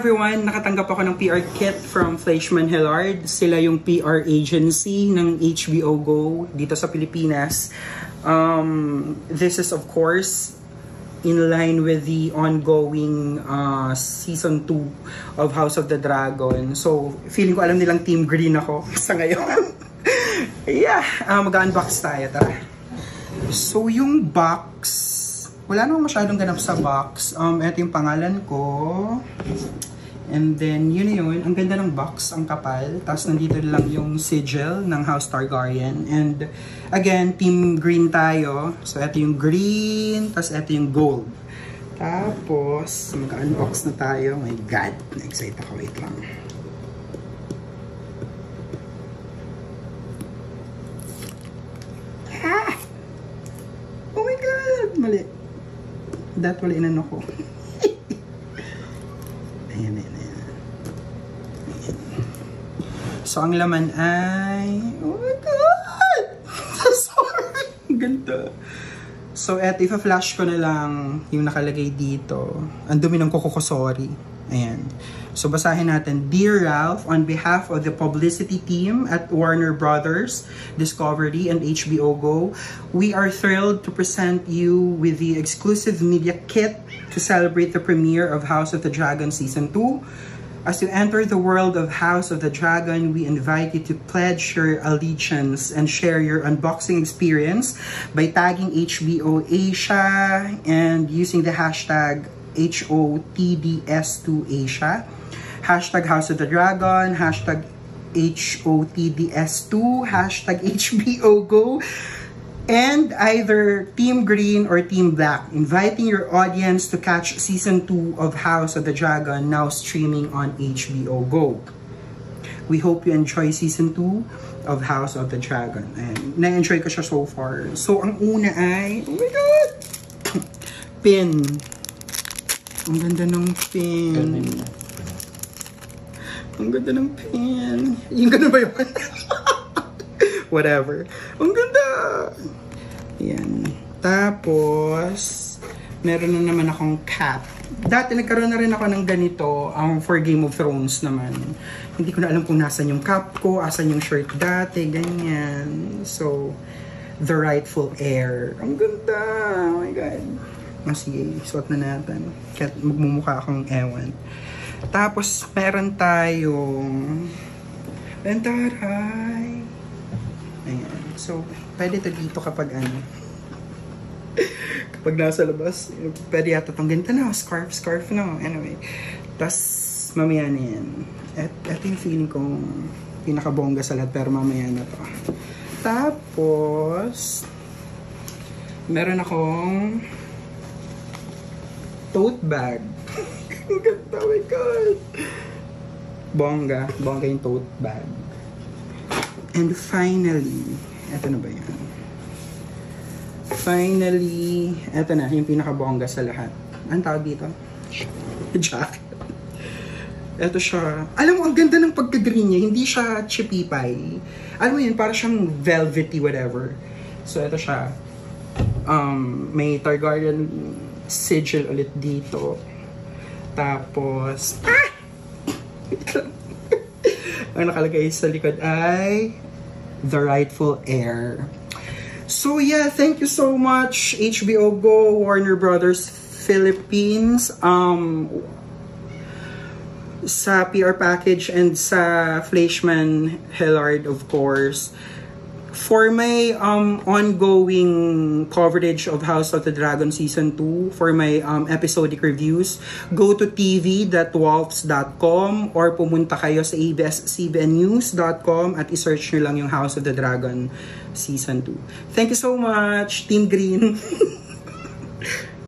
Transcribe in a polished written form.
everyone! Nakatanggap ako ng PR kit from Fleischmann Hillard. Sila yung PR agency ng HBO Go dito sa Pilipinas. This is of course in line with the ongoing season 2 of House of the Dragon. So, feeling ko alam nilang Team Green ako sa ngayon. Yeah, mag-unbox tayo, tara. So, yung box, wala namang masyadong ganap sa box. Ito yung pangalan ko. And then, yun na yun. Ang ganda ng box, ang kapal. Tapos, nandito lang yung sigil ng House Targaryen. And, again, Team Green tayo. So, ito yung green. Tapos, ito yung gold. Tapos, mag-unbox na tayo. My God, na-excite ako. Wait lang. Ah! Oh my God! Mali. That wala inano ko. Ayan. So, ang laman ay... Oh my God! Sorry! Ganda. So, eto, ipa-flash ko na lang yung nakalagay dito. Ang dumi ng kuko ko, sorry. Ayan. So, basahin natin. Dear Ralph, on behalf of the publicity team at Warner Brothers, Discovery, and HBO Go, we are thrilled to present you with the exclusive media kit to celebrate the premiere of House of the Dragon Season 2. As you enter the world of House of the Dragon, we invite you to pledge your allegiance and share your unboxing experience by tagging HBO Asia and using the hashtag HOTDS2Asia, hashtag House of the Dragon, hashtag HOTDS2, hashtag HBO Go, and either Team Green or Team Black, inviting your audience to catch Season 2 of House of the Dragon, now streaming on HBO Go. We hope you enjoy Season 2 of House of the Dragon. And na-enjoy ko siya so far. So, ang una ay, oh my God! Pin. Ang ganda ng pin. Ang ganda ng pin. Yung ganda ba yun? Whatever. Ang ganda! Yan. Tapos, meron na naman akong cap. Dati nagkaroon na rin ako ng ganito for Game of Thrones naman. Hindi ko na alam kung nasan yung cap ko, asan yung shirt dati, ganyan. So, the rightful heir. Ang ganda! Oh my God. Sige, suot na natin. Kaya magmumukha akong ewan. Tapos, meron tayong Ventaray. Ayan. So, pwede ito dito kapag ano. Kapag nasa labas, pwede yata itong ganito na. Scarf na. Anyway. Tapos, mamaya na yan. Ito yung feeling kong pinakabongga sa lahat, pero mamaya na to. Tapos, meron akong tote bag. Ang ganda, oh my God. Bongga yung tote bag. And finally, eto na ba yan? Finally, eto na, yung pinakabongga sa lahat. Anong tawag dito? Jacket. Eto siya. Alam mo, ang ganda ng pagka-green niya. Hindi siya chipipay. Alam mo yun, para siyang velvety, whatever. So, eto siya. May Targaryen sigil ulit dito. Tapos, ang nakalagay sa likod ay the rightful heir. So yeah, thank you so much HBO Go, Warner Brothers Philippines, sa PR package and sa Fleischmann Hillard, of course. For my ongoing coverage of House of the Dragon Season 2, for my episodic reviews, go to tv.wolfs.com or pumunta kayo sa abs-cbnnews.com at isearch nyo lang yung House of the Dragon Season 2. Thank you so much, Team Green!